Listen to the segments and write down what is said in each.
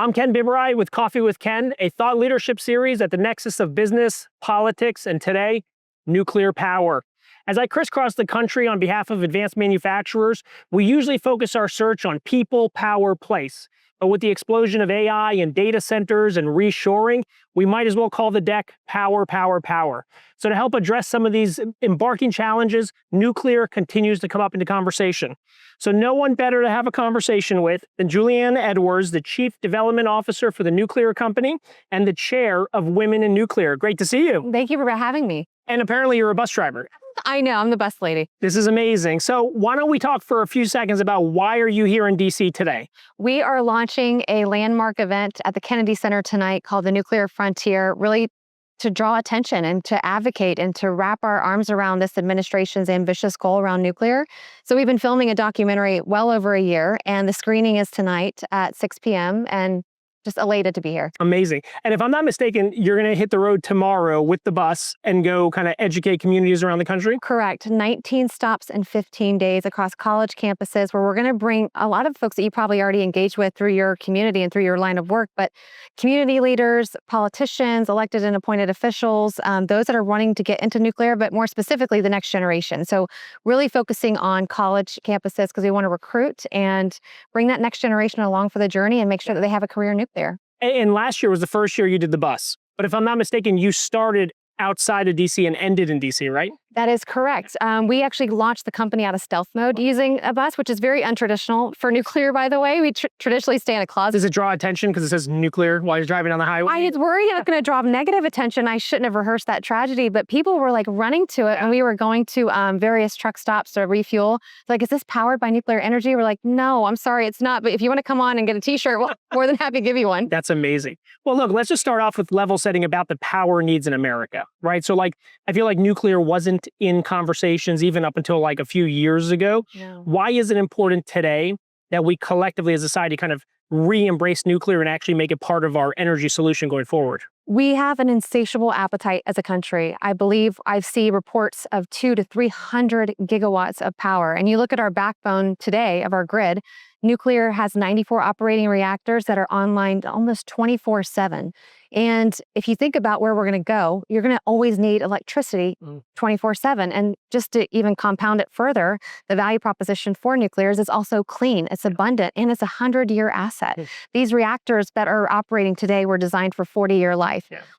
I'm Ken Biberaj with Coffee with Ken, a thought leadership series at the nexus of business, politics, and today, nuclear power. As I crisscross the country on behalf of advanced manufacturers, we usually focus our search on people, power, place. But with the explosion of AI and data centers and reshoring, we might as well call the deck power, power, power. So to help address some of these embarking challenges, nuclear continues to come up into conversation. So no one better to have a conversation with than Juliann Edwards, the Chief Development Officer for the nuclear company and the Chair of Women in Nuclear. Great to see you. Thank you for having me. And apparently you're a bus driver. I know, I'm the bus lady. This is amazing. So why don't we talk for a few seconds about why are you here in DC today? We are launching a landmark event at the Kennedy Center tonight called the Nuclear Frontier, really to draw attention and to advocate and to wrap our arms around this administration's ambitious goal around nuclear. So we've been filming a documentary well over a year, and the screening is tonight at 6 p.m. and just elated to be here. Amazing. And if I'm not mistaken, you're going to hit the road tomorrow with the bus and go kind of educate communities around the country? Correct. 19 stops in 15 days across college campuses, where we're going to bring a lot of folks that you probably already engaged with through your community and through your line of work, but community leaders, politicians, elected and appointed officials, those that are wanting to get into nuclear, but more specifically the next generation. So really focusing on college campuses because we want to recruit and bring that next generation along for the journey and make sure that they have a career in nuclear. And last year was the first year you did the bus. But if I'm not mistaken, you started outside of DC and ended in DC, right? That is correct. We actually launched the company out of stealth mode using a bus, which is very untraditional for nuclear, by the way. We traditionally stay in a closet. Does it draw attention because it says nuclear while you're driving down the highway? I was worried it was going to draw negative attention. I shouldn't have rehearsed that tragedy, but people were like running to it, and we were going to various truck stops to refuel. Like, is this powered by nuclear energy? We're like, no, I'm sorry, it's not. But if you want to come on and get a t-shirt, well, more than happy to give you one. That's amazing. Well, look, let's just start off with level setting about the power needs in America, right? So like, I feel like nuclear wasn't in conversations even up until like a few years ago. Yeah. Why is it important today that we collectively as a society kind of re-embrace nuclear and actually make it part of our energy solution going forward? We have an insatiable appetite as a country. I believe I see reports of 200 to 300 gigawatts of power. And you look at our backbone today of our grid, nuclear has 94 operating reactors that are online almost 24/7. And if you think about where we're going to go, you're going to always need electricity 24/7. And just to even compound it further, the value proposition for nuclear is it's also clean, it's abundant, and it's a 100-year asset. These reactors that are operating today were designed for 40-year life.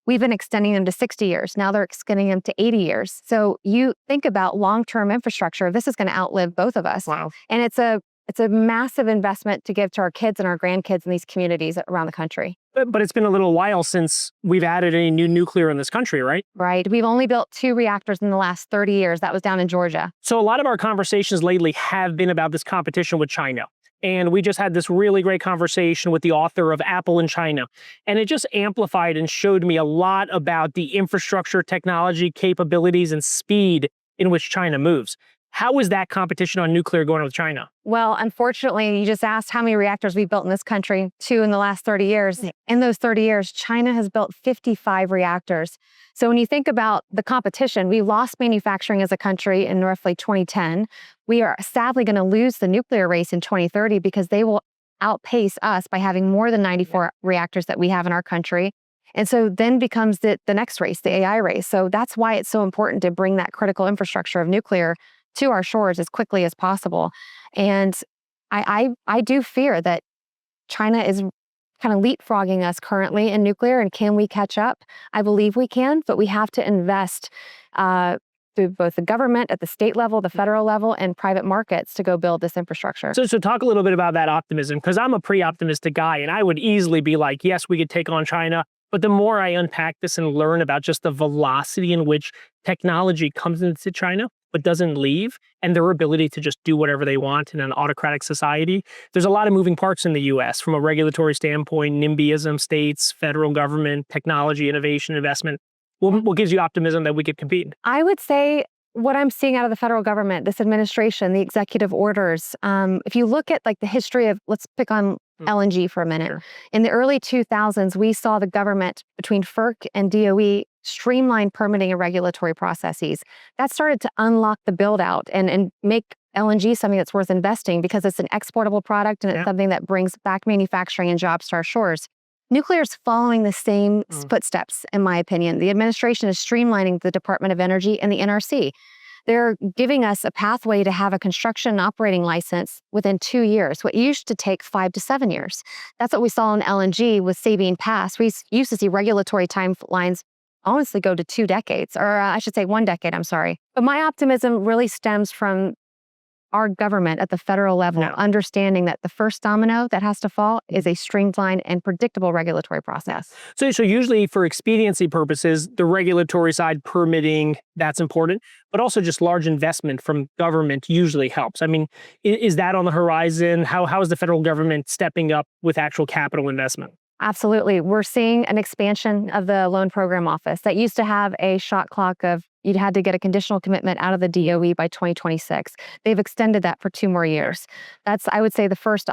We've been extending them to 60 years. Now they're extending them to 80 years. So you think about long-term infrastructure, this is going to outlive both of us. Wow. And it's a massive investment to give to our kids and our grandkids in these communities around the country. But it's been a little while since we've added any new nuclear in this country, right? Right. We've only built 2 reactors in the last 30 years. That was down in Georgia. So a lot of our conversations lately have been about this competition with China. And we just had this really great conversation with the author of Apple in China. And it just amplified and showed me a lot about the infrastructure, technology, capabilities, and speed in which China moves. How is that competition on nuclear going with China? Well, unfortunately, you just asked how many reactors we built in this country, 2 in the last 30 years. In those 30 years, China has built 55 reactors. So when you think about the competition, we lost manufacturing as a country in roughly 2010. We are sadly going to lose the nuclear race in 2030 because they will outpace us by having more than 94 reactors that we have in our country. And so then becomes the next race, the AI race. So that's why it's so important to bring that critical infrastructure of nuclear to our shores as quickly as possible. And I do fear that China is kind of leapfrogging us currently in nuclear, and can we catch up? I believe we can, but we have to invest through both the government at the state level, the federal level, and private markets to go build this infrastructure. So talk a little bit about that optimism, because I'm a pretty optimistic guy, and I would easily be like, yes, we could take on China. But the more I unpack this and learn about just the velocity in which technology comes into China, but doesn't leave, and their ability to just do whatever they want in an autocratic society. There's a lot of moving parts in the US from a regulatory standpoint, NIMBYism, states, federal government, technology, innovation, investment. What gives you optimism that we could compete? I would say what I'm seeing out of the federal government, this administration, the executive orders, if you look at like the history of, let's pick on LNG for a minute. Sure. In the early 2000s, we saw the government between FERC and DOE streamline permitting and regulatory processes. That started to unlock the build out and make LNG something that's worth investing because it's an exportable product and it's something that brings back manufacturing and jobs to our shores. Nuclear is following the same footsteps, in my opinion. The administration is streamlining the Department of Energy and the NRC. They're giving us a pathway to have a construction and operating license within 2 years, what used to take 5 to 7 years. That's what we saw in LNG with Sabine Pass. We used to see regulatory timelines honestly go to 2 decades, or I should say 1 decade, I'm sorry. But my optimism really stems from our government at the federal level, understanding that the first domino that has to fall is a streamlined and predictable regulatory process. So usually for expediency purposes, the regulatory side, permitting, that's important, but also just large investment from government usually helps. I mean, is that on the horizon? How is the federal government stepping up with actual capital investment? Absolutely. We're seeing an expansion of the loan program office that used to have a shot clock of you'd had to get a conditional commitment out of the DOE by 2026. They've extended that for 2 more years. That's, I would say, the first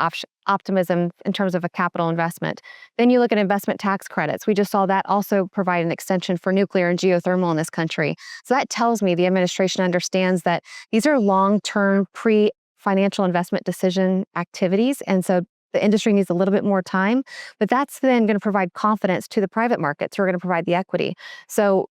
optimism in terms of a capital investment. Then you look at investment tax credits. We just saw that also provide an extension for nuclear and geothermal in this country. So that tells me the administration understands that these are long-term pre-financial investment decision activities. And so the industry needs a little bit more time, but that's then going to provide confidence to the private markets who are going to provide the equity. So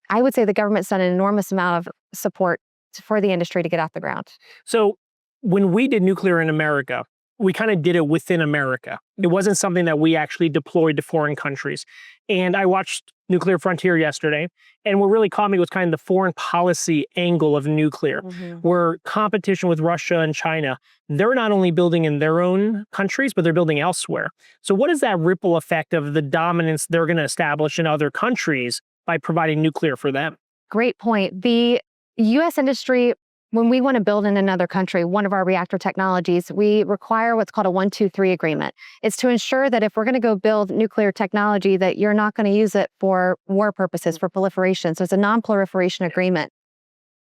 I would say the government's done an enormous amount of support for the industry to get off the ground. So when we did nuclear in America, we kind of did it within America. It wasn't something that we actually deployed to foreign countries. And I watched Nuclear Frontier yesterday, and what really caught me was kind of the foreign policy angle of nuclear, where competition with Russia and China, they're not only building in their own countries, but they're building elsewhere. So what is that ripple effect of the dominance they're going to establish in other countries by providing nuclear for them? Great point. The U.S. industry, when we want to build in another country, one of our reactor technologies, we require what's called a 1, 2, 3 agreement. It's to ensure that if we're going to go build nuclear technology, that you're not going to use it for war purposes, for proliferation. So it's a non-proliferation agreement.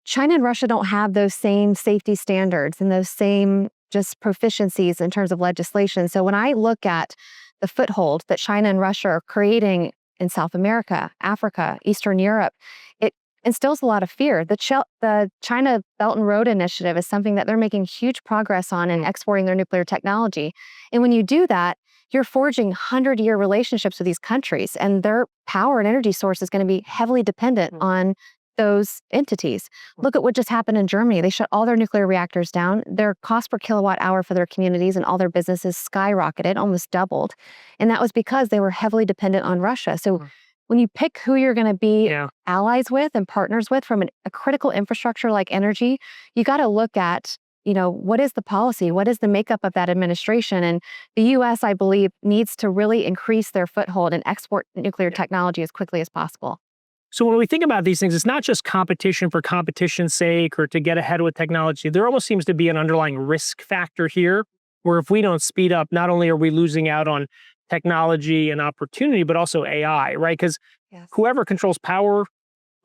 China and Russia don't have those same safety standards and those same just proficiencies in terms of legislation. So when I look at the foothold that China and Russia are creating in South America, Africa, Eastern Europe, it instills a lot of fear. The China Belt and Road Initiative is something that they're making huge progress on in exporting their nuclear technology. And when you do that, you're forging 100-year relationships with these countries, and their power and energy source is going to be heavily dependent on those entities. Look at what just happened in Germany. They shut all their nuclear reactors down. Their cost per kilowatt hour for their communities and all their businesses skyrocketed, almost doubled. And that was because they were heavily dependent on Russia. So when you pick who you're going to be allies with and partners with from a critical infrastructure like energy, you got to look at, what is the policy? What is the makeup of that administration? And the U.S., I believe, needs to really increase their foothold and export nuclear technology as quickly as possible. So when we think about these things, it's not just competition for competition's sake or to get ahead with technology. There almost seems to be an underlying risk factor here, where if we don't speed up, not only are we losing out on technology and opportunity, but also AI, right? Because whoever controls power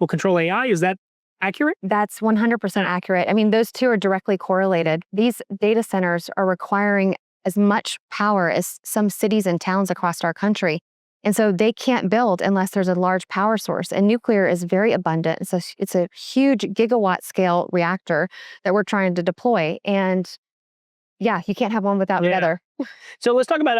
will control AI. Is that accurate? That's 100% accurate. I mean, those two are directly correlated. These data centers are requiring as much power as some cities and towns across our country. And so they can't build unless there's a large power source. And nuclear is very abundant. It's a huge gigawatt scale reactor that we're trying to deploy. And you can't have one without the other. So let's talk about,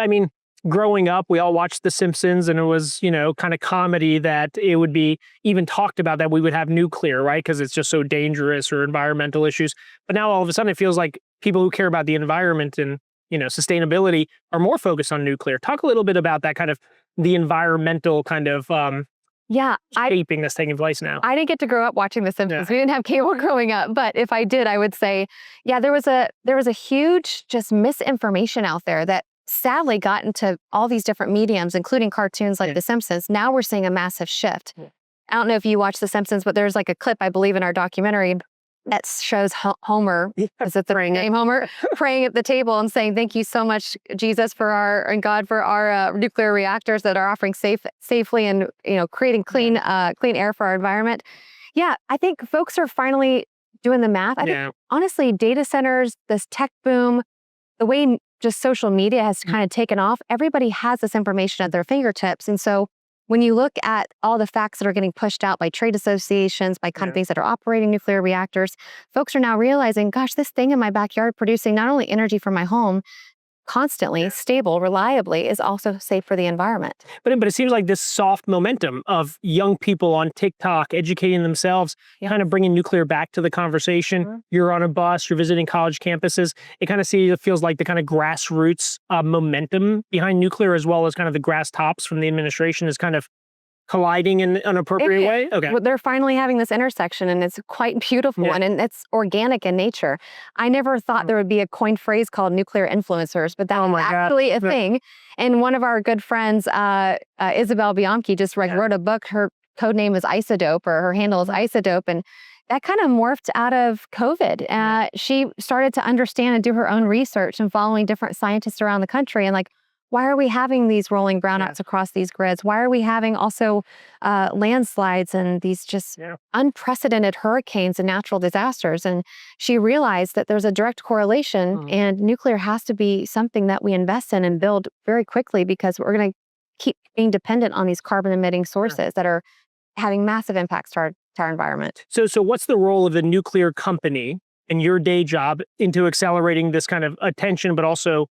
growing up, we all watched The Simpsons, and it was, kind of comedy that it would be even talked about that we would have nuclear, right? Because it's just so dangerous, or environmental issues. But now all of a sudden it feels like people who care about the environment and, sustainability are more focused on nuclear. Talk a little bit about that kind of the environmental kind of shaping that's taking place now. I didn't get to grow up watching The Simpsons. We didn't have cable growing up. But if I did, I would say, there was a huge just misinformation out there that sadly got into all these different mediums, including cartoons like The Simpsons. Now we're seeing a massive shift. I don't know if you watch The Simpsons, but there's like a clip, I believe, in our documentary that shows Homer, is it the name Homer, praying at the table and saying, "Thank you so much, Jesus, and God for our nuclear reactors that are offering safely and creating clean air for our environment." Yeah, I think folks are finally doing the math. I think honestly, data centers, this tech boom, the way just social media has kind of taken off, everybody has this information at their fingertips, and so when you look at all the facts that are getting pushed out by trade associations, by companies that are operating nuclear reactors, folks are now realizing, gosh, this thing in my backyard producing not only energy for my home, constantly, stable, reliably, is also safe for the environment. But it seems like this soft momentum of young people on TikTok educating themselves, kind of bringing nuclear back to the conversation. You're on a bus, you're visiting college campuses. It kind of feels like the kind of grassroots momentum behind nuclear, as well as kind of the grass tops from the administration, is kind of colliding in an appropriate way? Okay. Well, they're finally having this intersection, and it's quite beautiful, and it's organic in nature. I never thought there would be a coined phrase called nuclear influencers, but that's actually a thing. And one of our good friends, Isabel Bianchi, just wrote a book. Her code name is Isodope, or her handle is Isodope, and that kind of morphed out of COVID. She started to understand and do her own research and following different scientists around the country, and like, why are we having these rolling brownouts across these grids? Why are we having also landslides and these just unprecedented hurricanes and natural disasters? And she realized that there's a direct correlation, and nuclear has to be something that we invest in and build very quickly, because we're going to keep being dependent on these carbon emitting sources that are having massive impacts to our environment. So what's the role of the nuclear company and your day job into accelerating this kind of attention, but also,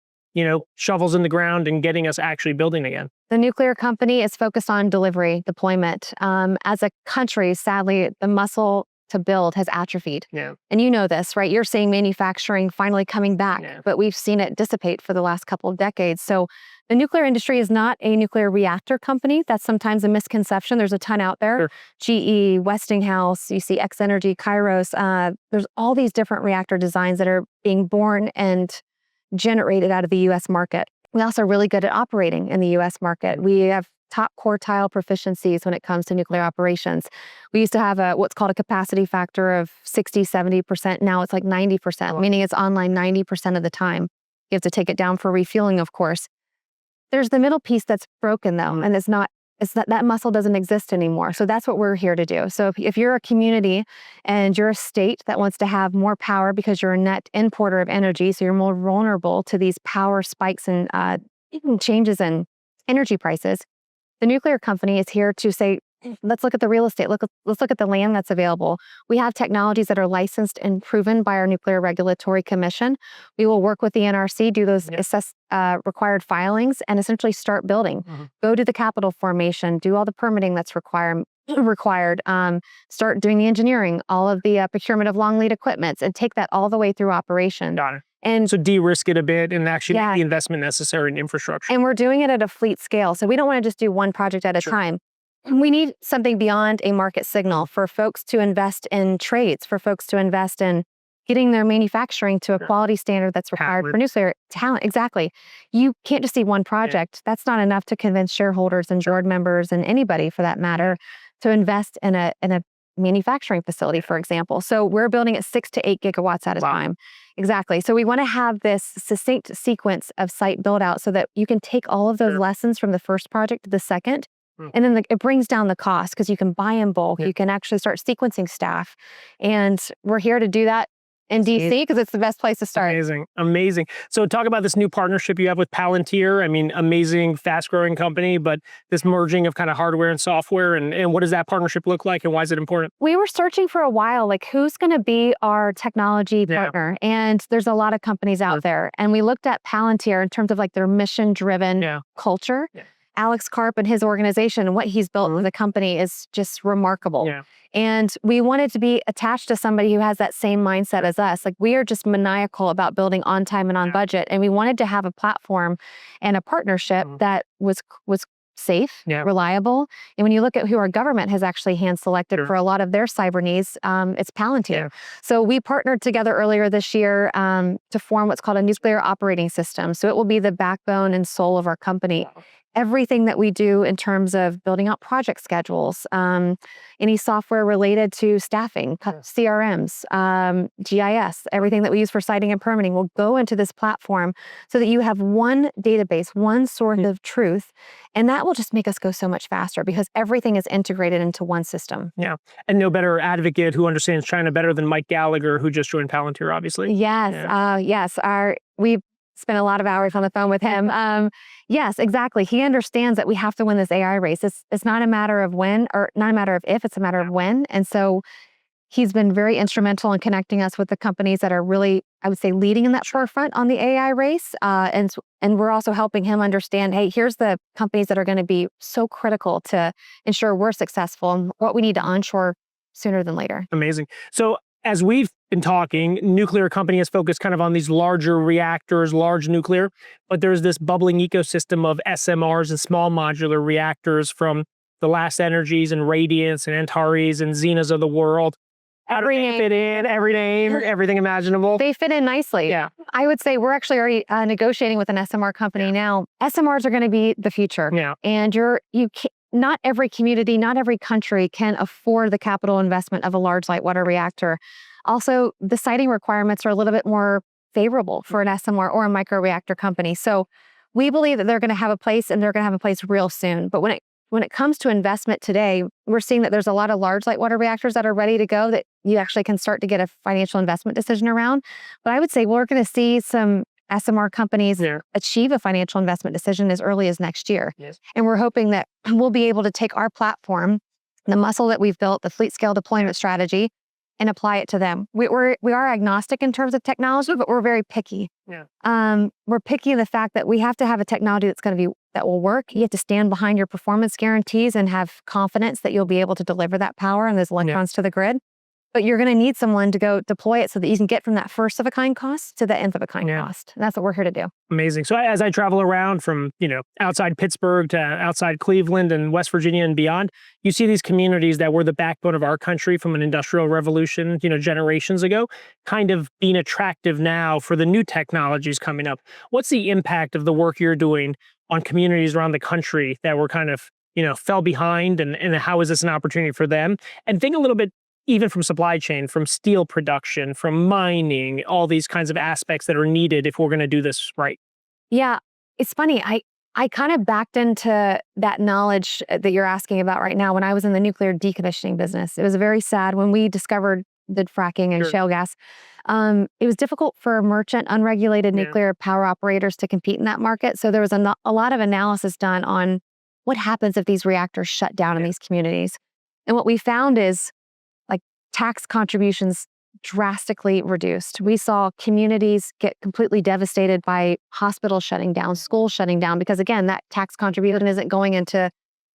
shovels in the ground and getting us actually building again? The nuclear company is focused on delivery, deployment. As a country, sadly, the muscle to build has atrophied. And you know this, right? You're seeing manufacturing finally coming back, but we've seen it dissipate for the last couple of decades. So the nuclear industry is not a nuclear reactor company. That's sometimes a misconception. There's a ton out there. GE, Westinghouse, you see X-Energy, Kairos. There's all these different reactor designs that are being born and generated out of the U.S. market. We're also really good at operating in the U.S. market. We have top quartile proficiencies when it comes to nuclear operations. We used to have what's called a capacity factor of 60, 70%. Now it's like 90%, meaning it's online 90% of the time. You have to take it down for refueling, of course. There's the middle piece that's broken, though, and that muscle doesn't exist anymore. So that's what we're here to do. So if you're a community and you're a state that wants to have more power because you're a net importer of energy, so you're more vulnerable to these power spikes and changes in energy prices, the nuclear company is here to say, let's look at the real estate. Let's look at the land that's available. We have technologies that are licensed and proven by our Nuclear Regulatory Commission. We will work with the NRC, do those required filings, and essentially start building. Go to the capital formation, do all the permitting that's required. Start doing the engineering, all of the procurement of long lead equipment, and take that all the way through operation. Got it. And so de-risk it a bit and actually make the investment necessary in infrastructure. And we're doing it at a fleet scale. So we don't want to just do one project at a time. We need something beyond a market signal for folks to invest in trades, for folks to invest in getting their manufacturing to a quality standard that's required for nuclear talent. Exactly. You can't just see one project. That's not enough to convince shareholders and board members and anybody for that matter to invest in a manufacturing facility, for example. So we're building at 6 to 8 gigawatts at a time. Exactly. So we want to have this succinct sequence of site build out so that you can take all of those lessons from the first project to the second. And then it brings down the cost because you can buy in bulk. You can actually start sequencing staff. And we're here to do that in DC because it's the best place to start. Amazing. So talk about this new partnership you have with Palantir. I mean, amazing, fast-growing company, but this merging of kind of hardware and software, and what does that partnership look like, and why is it important? We were searching for a while, like who's going to be our technology partner? And there's a lot of companies out there. And we looked at Palantir in terms of like their mission-driven culture. Alex Karp and his organization and what he's built with the company is just remarkable. And we wanted to be attached to somebody who has that same mindset as us. Like we are just maniacal about building on time and on budget. And we wanted to have a platform and a partnership that was safe, reliable. And when you look at who our government has actually hand-selected for a lot of their cyber needs, it's Palantir. So we partnered together earlier this year to form what's called a nuclear operating system. So it will be the backbone and soul of our company. Everything that we do in terms of building out project schedules, any software related to staffing, CRMs, GIS, everything that we use for siting and permitting will go into this platform so that you have one database, one source of truth, and that will just make us go so much faster because everything is integrated into one system. And no better advocate who understands China better than Mike Gallagher, who just joined Palantir, obviously. Yes. We've spent a lot of hours on the phone with him. Yes, exactly. He understands that we have to win this AI race. It's not a matter of when, or not a matter of if, it's a matter of when. And so He's been very instrumental in connecting us with the companies that are really, I would say, leading in that forefront on the AI race. And we're also helping him understand, hey, here's the companies that are going to be so critical to ensure we're successful and what we need to onshore sooner than later. Amazing. So as we've been talking, nuclear company has focused kind of on these larger reactors, large nuclear, but there's this bubbling ecosystem of SMRs and small modular reactors from the Last Energies and Radiance and Antares and Xenas of the world. Every name. Fit in, every name, everything imaginable. They fit in nicely. Yeah. I would say we're actually already negotiating with an SMR company now. SMRs are going to be the future. Yeah. And not every community, not every country can afford the capital investment of a large light water reactor. Also, the siting requirements are a little bit more favorable for an SMR or a microreactor company. So we believe that they're going to have a place, and they're going to have a place real soon. But when it comes to investment today, we're seeing that there's a lot of large light water reactors that are ready to go that you actually can start to get a financial investment decision around. But I would say we're going to see some SMR companies achieve a financial investment decision as early as next year. Yes. And we're hoping that we'll be able to take our platform, the muscle that we've built, the fleet scale deployment strategy, and apply it to them. We are agnostic in terms of technology, but we're very picky. Yeah. We're picky in the fact that we have to have a technology that will work. You have to stand behind your performance guarantees and have confidence that you'll be able to deliver that power and those electrons to the grid. But you're going to need someone to go deploy it so that you can get from that first of a kind cost to the nth of a kind cost. And that's what we're here to do. Amazing. So as I travel around from, outside Pittsburgh to outside Cleveland and West Virginia and beyond, you see these communities that were the backbone of our country from an industrial revolution, generations ago, kind of being attractive now for the new technologies coming up. What's the impact of the work you're doing on communities around the country that were kind of, fell behind, and how is this an opportunity for them? And think a little bit even from supply chain, from steel production, from mining, all these kinds of aspects that are needed if we're going to do this right. Yeah, it's funny. I kind of backed into that knowledge that you're asking about right now when I was in the nuclear decommissioning business. It was very sad when we discovered the fracking and shale gas. It was difficult for merchant, unregulated nuclear power operators to compete in that market. So there was a lot of analysis done on what happens if these reactors shut down in these communities. And what we found is tax contributions drastically reduced. We saw communities get completely devastated by hospitals shutting down, schools shutting down, because again, that tax contribution isn't going into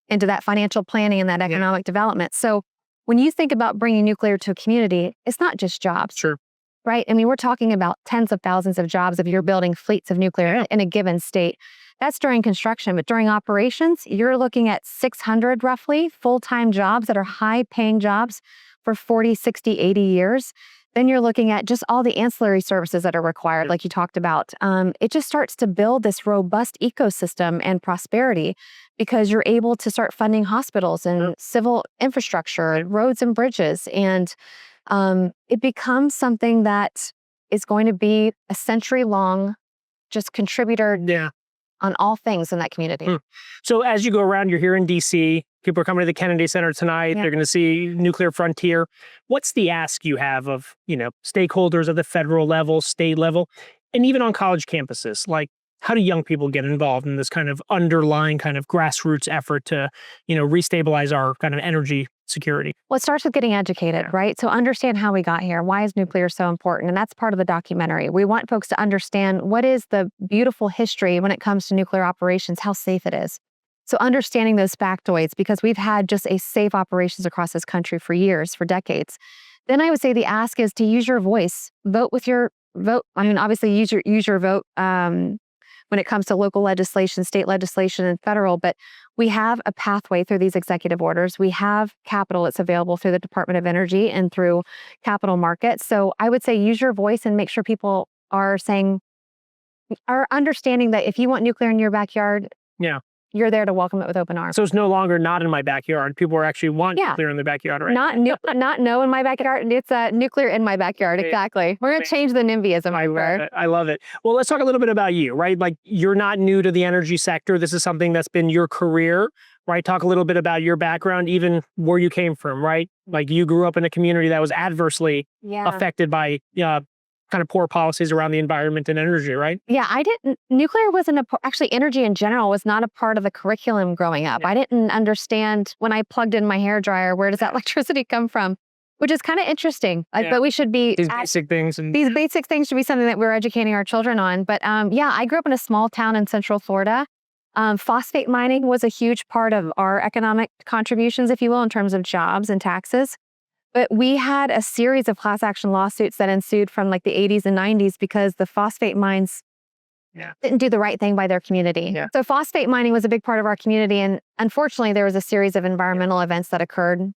that financial planning and that economic development. So when you think about bringing nuclear to a community, it's not just jobs. Sure. Right? I mean, we're talking about tens of thousands of jobs if you're building fleets of nuclear in a given state. That's during construction, but during operations, you're looking at 600 roughly full-time jobs that are high-paying jobs for 40, 60, 80 years. Then you're looking at just all the ancillary services that are required, like you talked about. It just starts to build this robust ecosystem and prosperity because you're able to start funding hospitals and civil infrastructure, roads and bridges. And it becomes something that is going to be a century-long just contributor on all things in that community. So as you go around, you're here in DC, people are coming to the Kennedy Center tonight, they're going to see Nuclear Frontier. What's the ask you have of, stakeholders at the federal level, state level, and even on college campuses? Like, how do young people get involved in this kind of underlying kind of grassroots effort to, restabilize our kind of energy security? Well, it starts with getting educated, right? So understand how we got here. Why is nuclear so important? And that's part of the documentary. We want folks to understand what is the beautiful history when it comes to nuclear operations, how safe it is. So understanding those factoids, because we've had just a safe operations across this country for years, for decades. Then I would say the ask is to use your voice, vote with your vote. I mean, obviously use your vote when it comes to local legislation, state legislation, and federal, but we have a pathway through these executive orders. We have capital that's available through the Department of Energy and through capital markets. So I would say use your voice and make sure people are understanding that if you want nuclear in your backyard, you're there to welcome it with open arms. So it's no longer not in my backyard. People actually want nuclear in their backyard, right? Not no in my backyard. It's nuclear in my backyard. Exactly. We're going to change the NIMBYism. I love it. Well, let's talk a little bit about you, right? Like, you're not new to the energy sector. This is something that's been your career, right? Talk a little bit about your background, even where you came from, right? Like, you grew up in a community that was adversely affected by kind of poor policies around the environment and energy, right? Yeah, nuclear wasn't actually energy in general was not a part of the curriculum growing up. I didn't understand when I plugged in my hairdryer, where does that electricity come from? which is kind of interesting. But we should be these basic things. And these basic things should be something that we're educating our children on. But yeah, I grew up in a small town in Central Florida. Phosphate mining was a huge part of our economic contributions, if you will, in terms of jobs and taxes. But we had a series of class action lawsuits that ensued from like the 80s and 90s because the phosphate mines didn't do the right thing by their community. Yeah. So phosphate mining was a big part of our community. And unfortunately, there was a series of environmental events that occurred.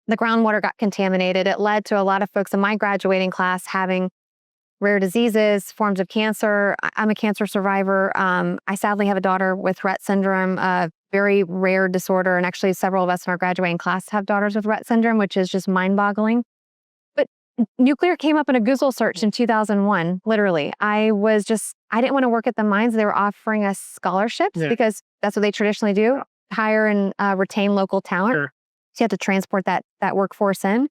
The groundwater got contaminated. It led to a lot of folks in my graduating class having rare diseases, forms of cancer. I'm a cancer survivor. I sadly have a daughter with Rett syndrome, a very rare disorder. And actually, several of us in our graduating class have daughters with Rett syndrome, which is just mind-boggling. But nuclear came up in a Google search in 2001, literally. I didn't want to work at the mines. They were offering us scholarships because that's what they traditionally do, hire and retain local talent. Sure. So you have to transport that workforce in.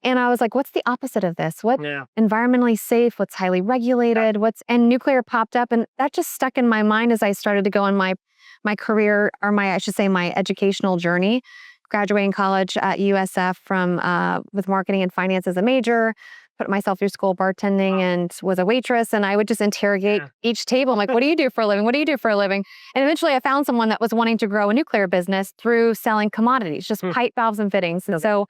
And I was like, what's the opposite of this? What environmentally safe? What's highly regulated? And nuclear popped up, and that just stuck in my mind as I started to go on my career, or I should say my educational journey. Graduating college at USF with marketing and finance as a major, put myself through school bartending and was a waitress. And I would just interrogate each table. I'm like, what do you do for a living? What do you do for a living? And eventually I found someone that was wanting to grow a nuclear business through selling commodities, just pipe, valves, and fittings. And so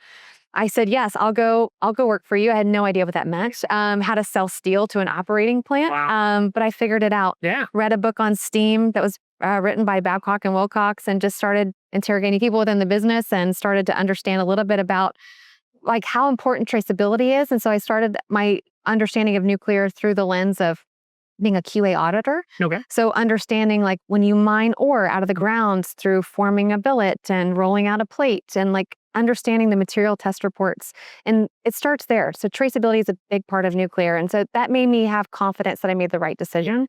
I said, yes, I'll go work for you. I had no idea what that meant. How to sell steel to an operating plant. Wow. But I figured it out. Yeah. Read a book on steam that was written by Babcock and Wilcox, and just started interrogating people within the business and started to understand a little bit about like how important traceability is. And so I started my understanding of nuclear through the lens of being a QA auditor. Okay. So understanding like when you mine ore out of the ground through forming a billet and rolling out a plate, and like understanding the material test reports. And it starts there. So traceability is a big part of nuclear. And so that made me have confidence that I made the right decision.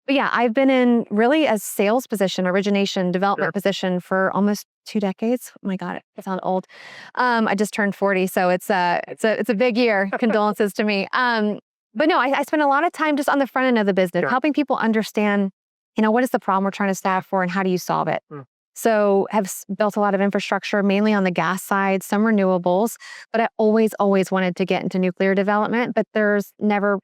But yeah, I've been in really a sales position, origination, development position for almost 2 decades. Oh my God, I sound old. I just turned 40, so it's a big year. Condolences to me. But no, I spend a lot of time just on the front end of the business, helping people understand, what is the problem we're trying to solve for and how do you solve it? So have built a lot of infrastructure, mainly on the gas side, some renewables, but I always wanted to get into nuclear development, but there's never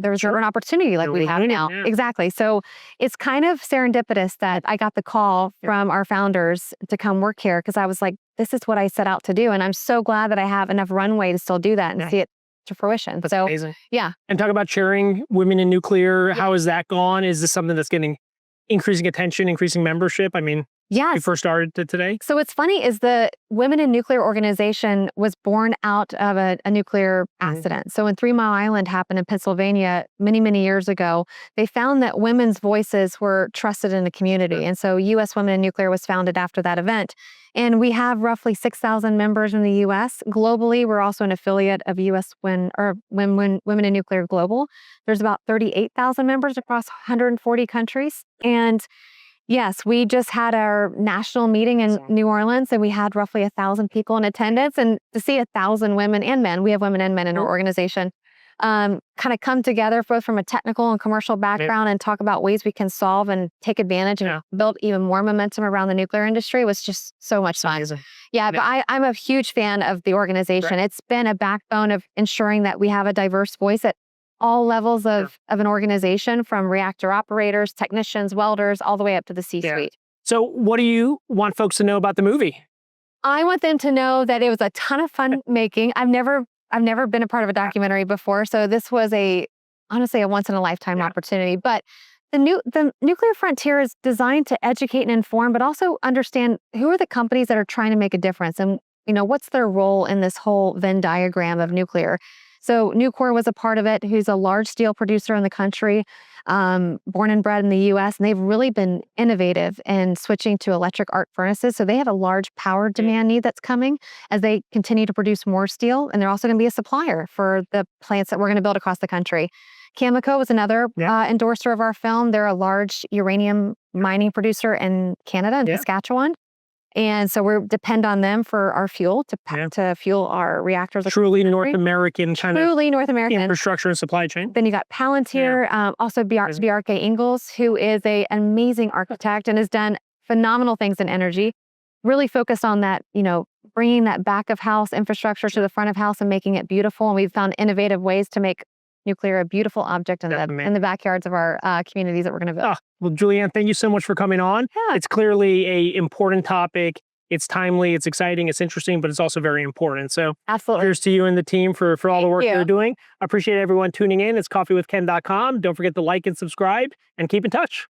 an opportunity like we have now. Yeah. Exactly. So it's kind of serendipitous that I got the call from our founders to come work here, because I was like, this is what I set out to do. And I'm so glad that I have enough runway to still do that and see it to fruition. That's amazing. Yeah. And talk about sharing women in nuclear. How has that gone? Is this something that's getting increasing attention, increasing membership? I mean, yes. We first started to today. So what's funny is the Women in Nuclear organization was born out of a nuclear accident. So when 3 Mile Island happened in Pennsylvania many, many years ago, they found that women's voices were trusted in the community. And so U.S. Women in Nuclear was founded after that event. And we have roughly 6,000 members in the U.S. Globally, we're also an affiliate of U.S. Women in Nuclear Global. There's about 38,000 members across 140 countries. And yes, we just had our national meeting in New Orleans, and we had roughly 1,000 people in attendance. And to see 1,000 women and men, we have women and men in our organization, kind of come together both from a technical and commercial background and talk about ways we can solve and take advantage and build even more momentum around the nuclear industry was just so much fun. Yeah, but I'm a huge fan of the organization. It's been a backbone of ensuring that we have a diverse voice at all levels of an organization, from reactor operators, technicians, welders, all the way up to the C-suite. So what do you want folks to know about the movie? I want them to know that it was a ton of fun making. I've never been a part of a documentary before, so this was honestly a once in a lifetime opportunity. But the nuclear frontier is designed to educate and inform, but also understand who are the companies that are trying to make a difference, and what's their role in this whole Venn diagram of nuclear. So Nucor was a part of it, who's a large steel producer in the country, born and bred in the U.S., and they've really been innovative in switching to electric arc furnaces. So they have a large power demand need that's coming as they continue to produce more steel, and they're also going to be a supplier for the plants that we're going to build across the country. Cameco was another endorser of our film. They're a large uranium mining producer in Canada, in Saskatchewan. And so we depend on them for our fuel to fuel our reactors. Truly North American kind of North American infrastructure and supply chain. Then you got Palantir, also Bjarke Ingels, who is an amazing architect and has done phenomenal things in energy. really focused on that, bringing that back of house infrastructure to the front of house and making it beautiful. And we've found innovative ways to make nuclear a beautiful object in the backyards of our communities that we're going to build. Well, Juliann, thank you so much for coming on. Yeah. It's clearly an important topic. It's timely, it's exciting, it's interesting, but it's also very important. So absolutely. Cheers to you and the team for all the work you're doing. I appreciate everyone tuning in. It's coffeewithken.com. Don't forget to like and subscribe and keep in touch.